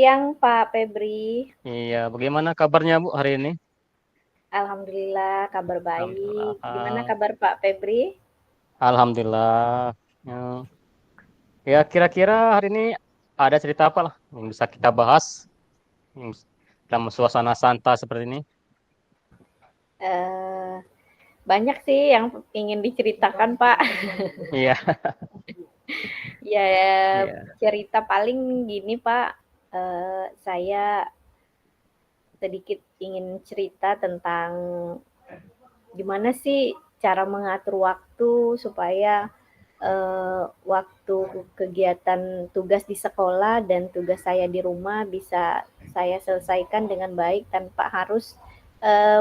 siang Pak Febri. Iya, bagaimana kabarnya Bu hari ini? Alhamdulillah kabar Alhamdulillah. baik. Gimana kabar Pak Febri? Alhamdulillah. Ya, kira-kira hari ini ada cerita apa lah yang bisa kita bahas yang dalam suasana santai seperti ini? Eh, Banyak sih yang ingin diceritakan Pak. Iya, Ya iya, cerita paling gini Pak. Saya sedikit ingin cerita tentang gimana sih cara mengatur waktu supaya waktu kegiatan tugas di sekolah dan tugas saya di rumah bisa saya selesaikan dengan baik tanpa harus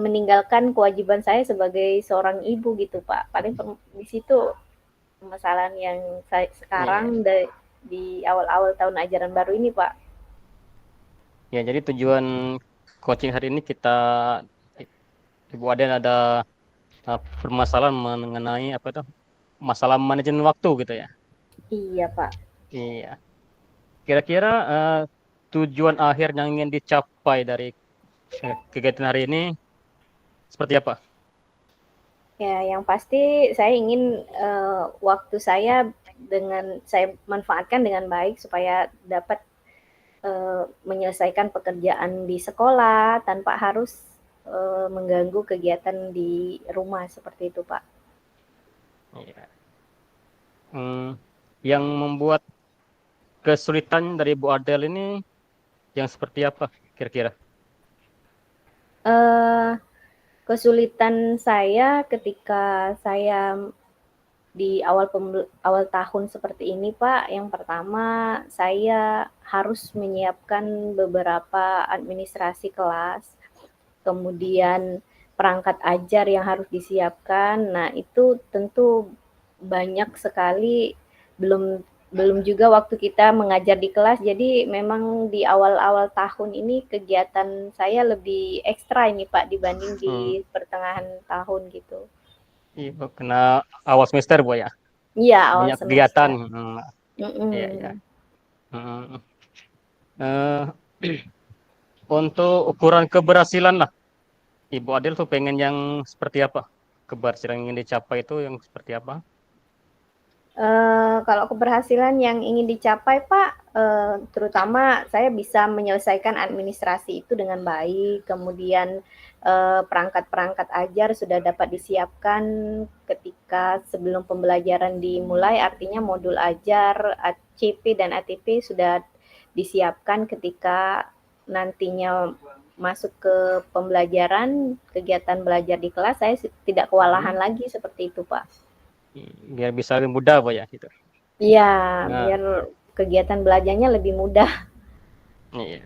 meninggalkan kewajiban saya sebagai seorang ibu gitu Pak. Paling di situ permasalahan yang saya iya. sekarang di awal-awal tahun ajaran baru ini Pak. Ya, jadi tujuan coaching hari ini kita Ibu Aden ada permasalahan mengenai apa itu? Masalah manajemen waktu gitu ya. Iya Pak. Iya. Kira-kira tujuan akhir yang ingin dicapai dari kegiatan hari ini seperti apa? Ya, yang pasti saya ingin waktu saya dengan saya manfaatkan dengan baik supaya dapat menyelesaikan pekerjaan di sekolah tanpa harus mengganggu kegiatan di rumah seperti itu, Pak. Iya. Hmm, yang membuat kesulitan dari Bu Adel ini yang seperti apa kira-kira? Eh, Kesulitan saya ketika saya di awal tahun seperti ini, Pak, yang pertama saya harus menyiapkan beberapa administrasi kelas, kemudian perangkat ajar yang harus disiapkan. Nah, itu tentu banyak sekali, belum belum juga waktu kita mengajar di kelas. Jadi memang di awal-awal tahun ini kegiatan saya lebih ekstra ini Pak dibanding di Hmm, pertengahan tahun gitu. iya, kena awal semester Bu ya, Iya, awal banyak kegiatan. semester. Iya, iya. Mm-mm. Hmm, eh, untuk ukuran keberhasilan lah, Ibu Adel tuh pengen yang seperti apa? Keberhasilan yang ingin dicapai itu yang seperti apa? Kalau keberhasilan yang ingin dicapai, Pak, terutama saya bisa menyelesaikan administrasi itu dengan baik, kemudian perangkat-perangkat ajar sudah dapat disiapkan ketika sebelum pembelajaran dimulai, artinya modul ajar, CP dan ATP sudah disiapkan ketika nantinya masuk ke pembelajaran, kegiatan belajar di kelas, saya tidak kewalahan Hmm, lagi seperti itu, Pak. biar bisa lebih mudah Bu ya gitu. Iya, Nah, biar kegiatan belajarnya lebih mudah. iya.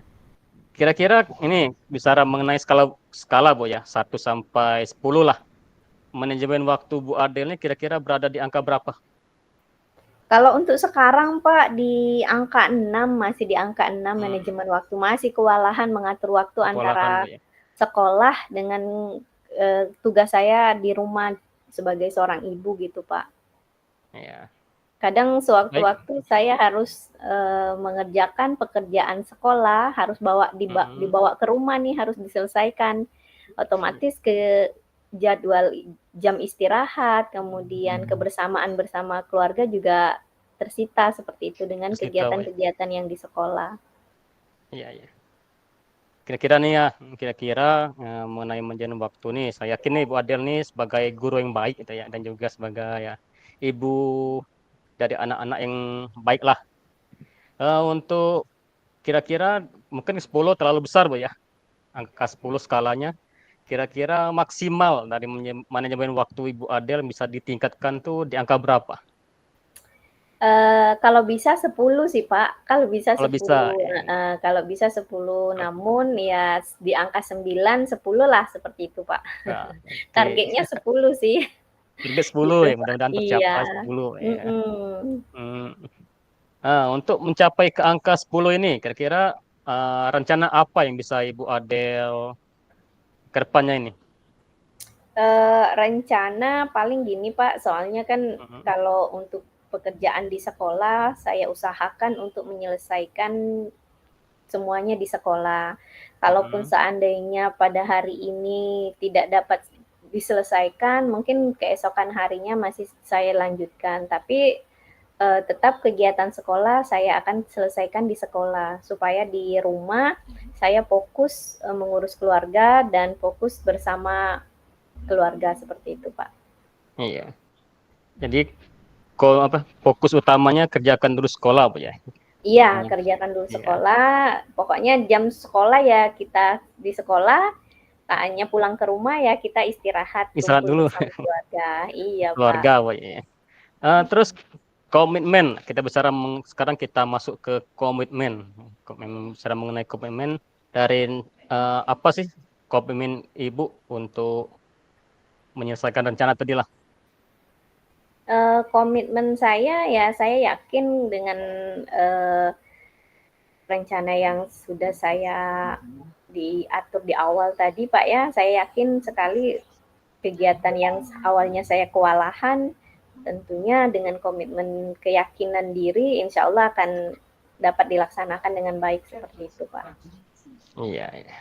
Kira-kira ini bicara mengenai skala skala Bu ya, 1 sampai 10 lah. Manajemen waktu Bu Adel ini kira-kira berada di angka berapa? Kalau untuk sekarang Pak di angka 6, masih di angka 6 Hmm, manajemen waktu, masih kewalahan mengatur waktu kewalahan Bu antara ya. sekolah dengan tugas saya di rumah sebagai seorang ibu gitu Pak. Ya. Kadang Baik. sewaktu-waktu saya harus mengerjakan pekerjaan sekolah, harus Mm-mm. dibawa ke rumah nih, harus diselesaikan. Otomatis ke jadwal jam istirahat, kemudian kebersamaan bersama keluarga juga tersita seperti itu dengan Terus kita Bu ya. kegiatan-kegiatan yang di sekolah. Iya, iya. Kira-kira nih ya, kira-kira mengenai manajemen waktu nih, saya yakin nih Bu Adel nih sebagai guru yang baik gitu ya, dan juga sebagai ya ibu dari anak-anak yang baik lah. Untuk kira-kira mungkin 10 terlalu besar Bu ya, angka 10 skalanya. Kira-kira maksimal dari manajemen waktu Ibu Adel bisa ditingkatkan tuh di angka berapa? Kalau bisa 10 sih Pak, kalau bisa Kalau bisa 10, ya. kalau bisa 10, namun ya di angka 9, 10 lah seperti itu Pak. Nah, oke. Targetnya 10 sih, Target 10 gitu ya, Pak. mudah-mudahan Iya, tercapai 10 ya. mhm. Hmm. Nah, untuk mencapai ke angka 10 ini, kira-kira rencana apa yang bisa Ibu Adel ke depannya ini? Rencana paling gini Pak, soalnya kan Mhm. kalau untuk pekerjaan di sekolah, saya usahakan untuk menyelesaikan semuanya di sekolah. Kalaupun seandainya pada hari ini tidak dapat diselesaikan, mungkin keesokan harinya masih saya lanjutkan. Tapi tetap kegiatan sekolah saya akan selesaikan di sekolah, supaya di rumah saya fokus mengurus keluarga dan fokus bersama keluarga seperti itu, Pak. Iya. Jadi fokus utamanya kerjakan dulu sekolah, Bu ya. Iya, kerjakan dulu Iya. sekolah. Pokoknya jam sekolah ya kita di sekolah, saatnya pulang ke rumah ya kita istirahat, Istirahat kumpul dulu bersama keluarga. Iya, Pak. keluarga, Bu ya. Terus komitmen, kita bicara sekarang kita masuk ke komitmen. Bicara mengenai komitmen dari apa sih komitmen Ibu untuk menyelesaikan rencana tadi lah? Komitmen saya ya saya yakin dengan rencana yang sudah saya diatur di awal tadi, Pak ya. Saya yakin sekali kegiatan yang awalnya saya kewalahan, tentunya dengan komitmen keyakinan diri, insya Allah akan dapat dilaksanakan dengan baik seperti itu, Pak. Iya, iya.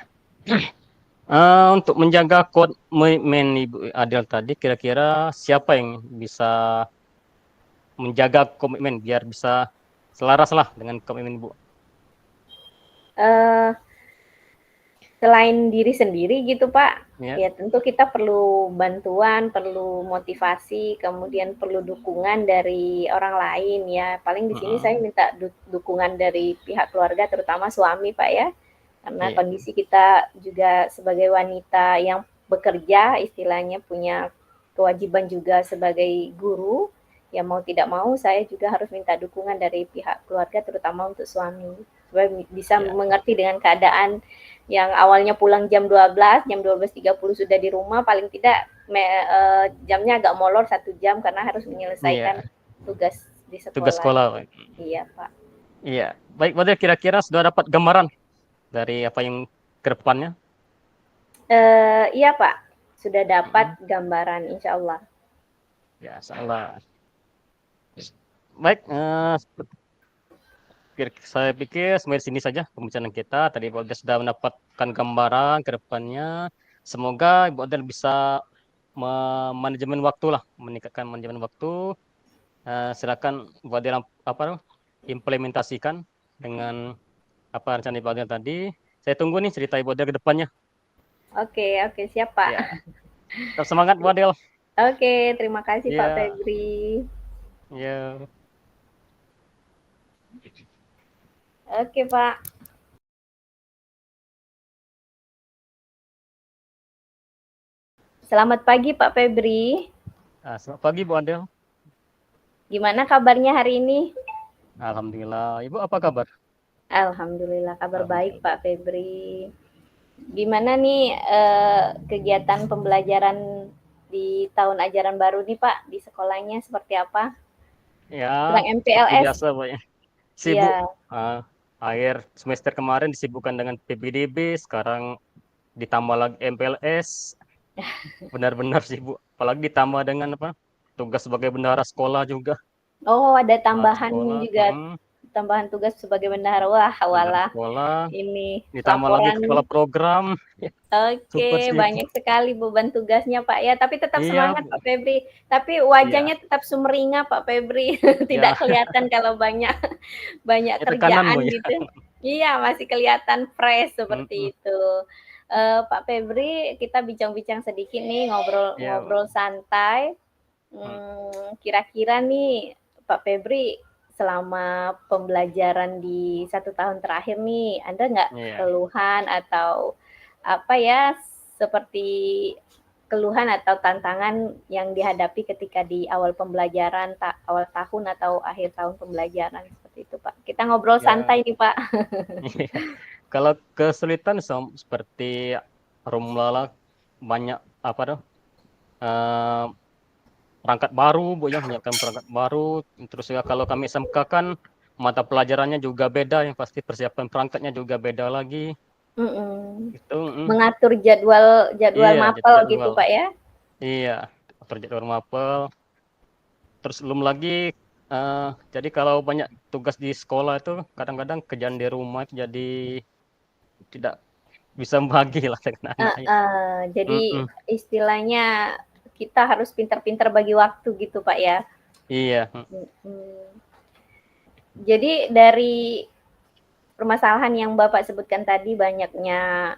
Untuk menjaga komitmen Ibu Adel tadi, kira-kira siapa yang bisa menjaga komitmen biar bisa selaras lah dengan komitmen Ibu? Uh, Selain diri sendiri gitu Pak, Ya. ya tentu kita perlu bantuan, perlu motivasi, kemudian perlu dukungan dari orang lain ya. Paling di sini saya minta dukungan dari pihak keluarga, terutama suami Pak ya, karena Iya. kondisi kita juga sebagai wanita yang bekerja, istilahnya punya kewajiban juga sebagai guru, ya mau tidak mau saya juga harus minta dukungan dari pihak keluarga, terutama untuk suami, supaya bisa Iya. mengerti dengan keadaan yang awalnya pulang jam 12, jam 12.30 sudah di rumah, paling tidak jamnya agak molor 1 jam karena harus menyelesaikan Iya. tugas di Tugas sekolah. sekolah, Pak. Iya, Pak. Iya. Baik, Badil, kira-kira sudah dapat gambaran dari apa yang ke depannya? Iya, Pak. Sudah dapat gambaran, insya Allah. Ya, salah. Baik, saya pikir sampai sini saja pembicaraan kita. Tadi Ibu Adel sudah mendapatkan gambaran ke depannya. Semoga Ibu Adel bisa manajemen waktu lah, meningkatkan manajemen waktu. Silakan Ibu Adel implementasikan dengan apa rencana Ibu Adel tadi. Saya tunggu nih cerita Ibu Adel ke depannya. Oke, oke, siap, Pak. Ya, tetap semangat Ibu Adel. Oke, terima kasih Pak Ya, Febri. ya. Oke, Pak. Selamat pagi Pak Febri. Selamat pagi Bu Adel. Gimana kabarnya hari ini? Alhamdulillah. Ibu apa kabar? Alhamdulillah kabar baik Alhamdulillah. Pak Febri. Gimana nih kegiatan pembelajaran di tahun ajaran baru nih Pak di sekolahnya seperti apa? Ya, Sedang seperti MPLS? biasa Bu ya. Sibuk. Iya. Akhir semester kemarin disibukkan dengan PPDB, sekarang ditambah lagi MPLS. Benar-benar sibuk. Apalagi ditambah dengan apa? Tugas sebagai bendahara sekolah juga. Oh, ada Bendahara tambahan sekolah, juga, tambahan tugas sebagai bendahara. Wah, bendahara walah. sekolah, Ini ditambah lagi kepala laporan. program. Super Oke, sibuk. banyak sekali beban tugasnya Pak ya, tapi tetap Iya, semangat Pak Bu. Febri. Tapi Iya, wajahnya tetap sumringah Pak Febri, tidak ya, kelihatan kalau banyak banyak ya tekanan Bu kerjaan ya. gitu. Iya, masih kelihatan fresh Mm-mm. seperti itu. Pak Febri, kita bincang-bincang sedikit nih, Iya, Bu. ngobrol-ngobrol santai. Mm. Kira-kira nih Pak Febri, selama pembelajaran di 1 tahun terakhir nih, ada nggak Iya. keluhan atau apa ya, seperti keluhan atau tantangan yang dihadapi ketika di awal pembelajaran, awal tahun atau akhir tahun pembelajaran seperti itu, Pak. Kita ngobrol Ya. santai nih, Pak. Iya. Kalau kesulitan seperti Rumlala banyak apa tuh eh, perangkat baru Bu ya, menyiapkan perangkat baru. Terus ya kalau kami SMK kan mata pelajarannya juga beda, yang pasti persiapan perangkatnya juga beda lagi. Mm-mm. Itu Mengatur jadwal jadwal iya mapel gitu, jadwal. Pak ya. Iya, atur jadwal mapel. Terus belum lagi Jadi kalau banyak tugas di sekolah itu kadang-kadang kerjaan di rumah itu jadi tidak bisa membagi lah dengan anak ya. Jadi Mhm, istilahnya kita harus pintar-pintar bagi waktu gitu Pak ya. iya, Mhm. Jadi dari permasalahan yang Bapak sebutkan tadi banyaknya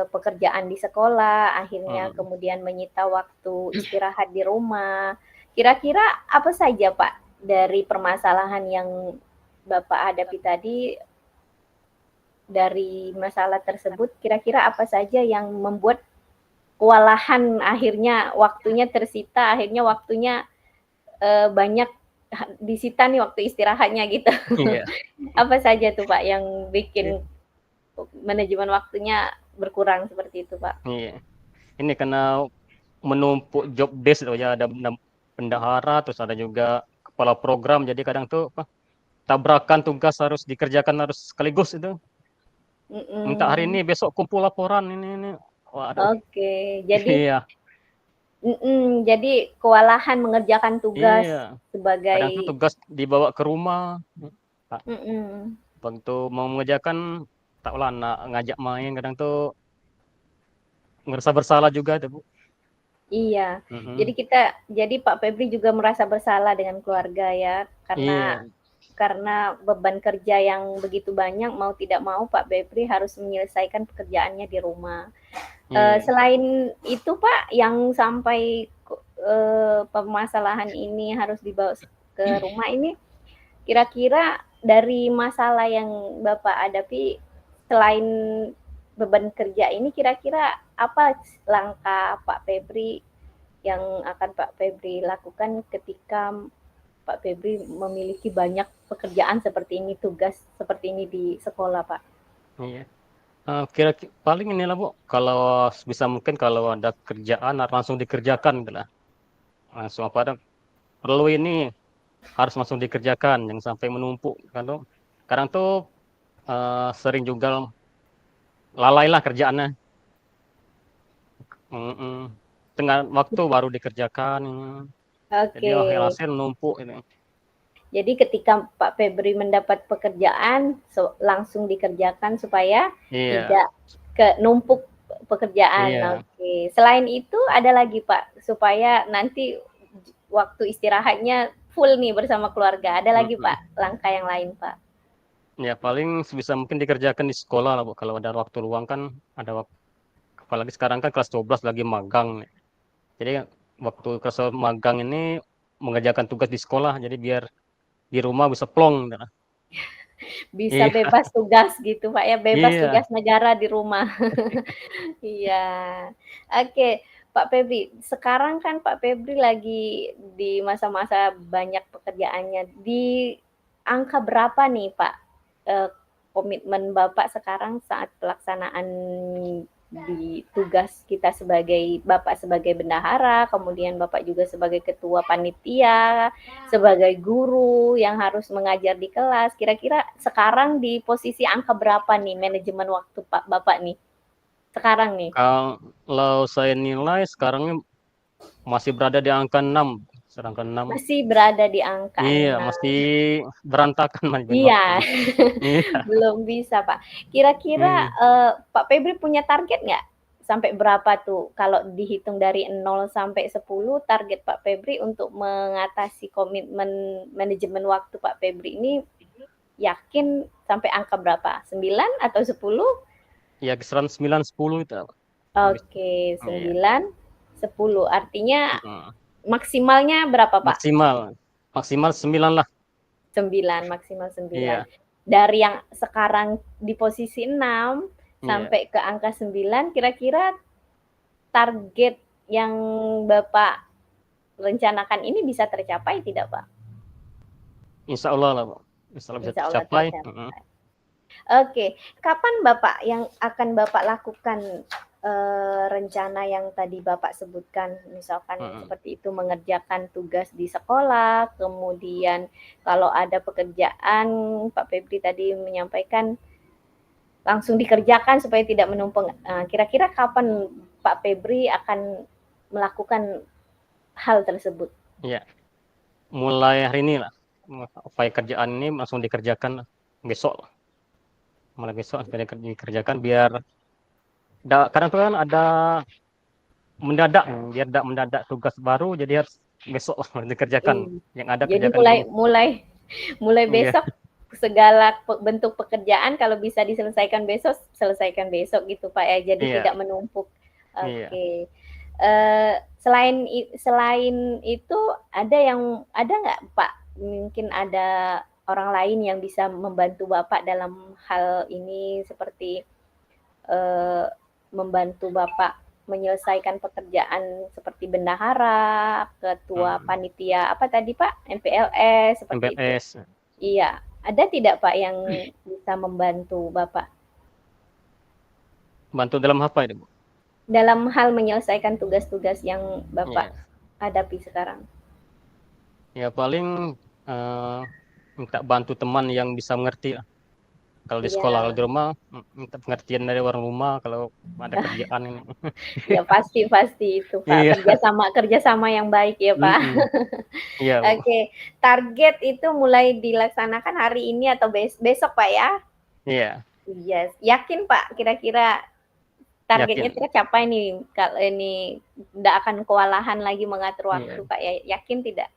pekerjaan di sekolah, akhirnya mhm. kemudian menyita waktu istirahat di rumah. Kira-kira apa saja Pak dari permasalahan yang Bapak hadapi tadi, dari masalah tersebut kira-kira apa saja yang membuat kewalahan akhirnya waktunya tersita, akhirnya waktunya banyak disita nih waktu istirahatnya gitu. Iya, Apa saja tuh Pak yang iya, bikin manajemen waktunya berkurang seperti itu Pak? iya. Ini karena menumpuk job desk itu ya, ada bendahara, terus ada juga kepala program, jadi kadang tuh apa, tabrakan tugas harus dikerjakan harus sekaligus itu. Minta hari Mhm. ini, besok kumpul laporan ini. Waduh, Oke, jadi iya, jadi kewalahan mengerjakan tugas iya. Kadang tuh sebagai tugas dibawa ke rumah, Kak. mhm, Waktu mau mengerjakan, tak lah nak ngajak main, kadang tuh ngerasa bersalah juga tuh, Bu. iya. Mhm. Jadi Pak Febri juga merasa bersalah dengan keluarga ya, karena Iya, beban kerja yang begitu banyak, mau tidak mau Pak Febri harus menyelesaikan pekerjaannya di rumah. iya. Selain itu Pak, yang sampai permasalahan ini harus dibawa ke rumah ini, kira-kira dari masalah yang Bapak hadapi, selain beban kerja ini, kira-kira apa langkah Pak Febri yang akan Pak Febri lakukan ketika Pak Febri memiliki banyak pekerjaan seperti ini, tugas seperti ini di sekolah, Pak? Iya. Paling inilah, Bu, kalau sebisa mungkin kalau ada kerjaan langsung dikerjakan gitu lah. Langsung apa ada perlu ini harus langsung dikerjakan, jangan sampai menumpuk kan tuh. Kadang tuh sering juga lalai lah kerjaannya. Mhm. Tengah waktu baru dikerjakan. Jadi Oke, hasil numpuk ini. jadi ketika Pak Febri mendapat pekerjaan, langsung dikerjakan supaya Iya, tidak ke numpuk pekerjaan. iya. Oke, selain itu ada lagi Pak, supaya nanti waktu istirahatnya full nih bersama keluarga. Ada lagi Mhm. Pak, langkah yang lain Pak? Ya paling sebisa mungkin dikerjakan di sekolah lah, Bu. Kalau ada waktu luang kan ada apalagi sekarang kan kelas 12 lagi magang. Jadi waktu kelas magang ini mengerjakan tugas di sekolah, jadi biar di rumah bisa plong gitu lah. Bisa Iya, bebas tugas gitu Pak ya, bebas iya, tugas negara di rumah. Iya. Oke, Pak Febri, sekarang kan Pak Febri lagi di masa-masa banyak pekerjaannya. Di angka berapa nih Pak, komitmen Bapak sekarang saat pelaksanaan di tugas kita sebagai Bapak sebagai bendahara, kemudian Bapak juga sebagai ketua panitia, sebagai guru yang harus mengajar di kelas. Kira-kira sekarang di posisi angka berapa nih manajemen waktu Pak Bapak nih? Sekarang nih. kalau saya nilai sekarang ini masih berada di angka 6, sedangkan 6. Masih berada di angka Iya, 6. masih berantakan manajemen Iya, waktunya. Iya, belum bisa, Pak. Kira-kira, iya. Pak Febri punya target nggak? Sampai berapa tuh kalau dihitung dari 0 sampai 10, target Pak Febri untuk mengatasi komitmen manajemen waktu Pak Febri ini yakin sampai angka berapa? 9 atau 10? Ya kisaran 9, 10 itu. Oke, Iya. 9, 10. Artinya Heeh. maksimalnya berapa, Pak? Maksimal, maksimal 9 lah. 9, maksimal 9. Iya, Dari yang sekarang di posisi 6 iya. sampai ke angka 9, kira-kira target yang Bapak rencanakan ini bisa tercapai tidak, Pak? Insya Allah lah, Bu. Insya Allah bisa Insya Allah tercapai. Heeh. tercapai. Oke, kapan Bapak yang akan Bapak lakukan rencana yang tadi Bapak sebutkan, misalkan Heeh. seperti itu mengerjakan tugas di sekolah, kemudian kalau ada pekerjaan, Pak Febri tadi menyampaikan langsung dikerjakan supaya tidak menumpuk. Kira-kira kapan Pak Febri akan melakukan hal tersebut? Iya. mulai hari ini lah, file kerjaan ini langsung dikerjakan besok lah. Mulai besok dikerjakan biar kadang tuh kan ada mendadak, biar tidak mendadak tugas baru, jadi harus besok lah dikerjakan. Iya. Yang ada Jadi kerjakan mulai dulu. mulai mulai Iya, besok segala bentuk pekerjaan kalau bisa diselesaikan besok, selesaikan besok gitu Pak ya. Jadi iya, tidak menumpuk. iya. Oke. Selain itu ada nggak Pak? Mungkin ada orang lain yang bisa membantu Bapak dalam hal ini seperti eh, membantu Bapak menyelesaikan pekerjaan seperti bendahara, ketua Hmm. panitia apa tadi Pak? MPLS seperti itu. MPLS. Iya, ada tidak Pak yang bisa membantu Bapak Bantu dalam apa itu, Bu? dalam hal menyelesaikan tugas-tugas yang Bapak Iya. hadapi sekarang? Ya paling eh, minta bantu teman yang bisa mengerti lah. Kalau di sekolah, kalau Iya, di rumah minta pengertian dari orang rumah kalau ada kerjaan ini. ya pasti pasti itu Pak, Iya. kerjasama yang baik ya Pak. Mm-mm. Iya, Bu. Oke, target itu mulai dilaksanakan hari ini atau besok Pak ya? Iya, Yes, yakin Pak kira-kira targetnya yakin. tercapai nih kalau ini tidak akan kewalahan lagi mengatur waktu Iya, Pak ya, yakin tidak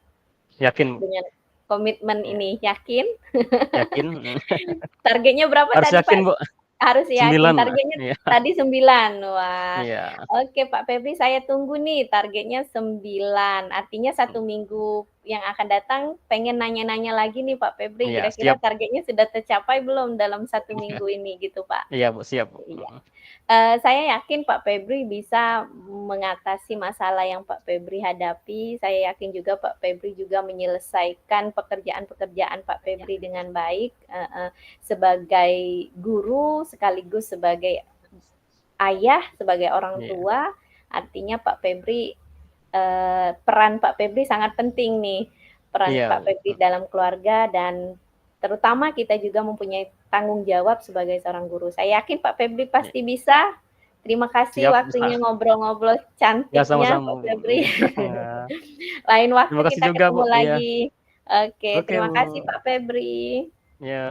yakin, Bu. dengan komitmen Iya, ini? Yakin? yakin. Targetnya berapa Harus tadi yakin, Pak? Bu. Harus yakin. 9. Targetnya Iya. tadi 9. Wah. Iya. Oke Pak Febri, saya tunggu nih targetnya 9. Artinya satu minggu yang akan datang pengen nanya-nanya lagi nih Pak Febri, Iya, kira-kira siap. targetnya sudah tercapai belum dalam satu minggu ini gitu Pak. Iya, Bu, siap, Bu. Iya. Saya yakin Pak Febri bisa mengatasi masalah yang Pak Febri hadapi. Saya yakin juga Pak Febri juga menyelesaikan pekerjaan-pekerjaan Pak Febri dengan baik, sebagai guru sekaligus sebagai ayah, sebagai orang Iya. tua. Artinya Pak Febri, peran Pak Febri sangat penting nih, peran Iya, Pak Febri Bu. dalam keluarga dan terutama kita juga mempunyai tanggung jawab sebagai seorang guru. Saya yakin Pak Febri Iya. pasti bisa. Terima kasih Siap, waktunya bisa. ngobrol-ngobrol Ya, cantiknya sama-sama, Pak Bu. Febri. Iya. Lain waktu Terima kasih kita juga, Bu. ketemu Iya. lagi. Oke, Oke, terima Bu. kasih Pak Febri. Ya.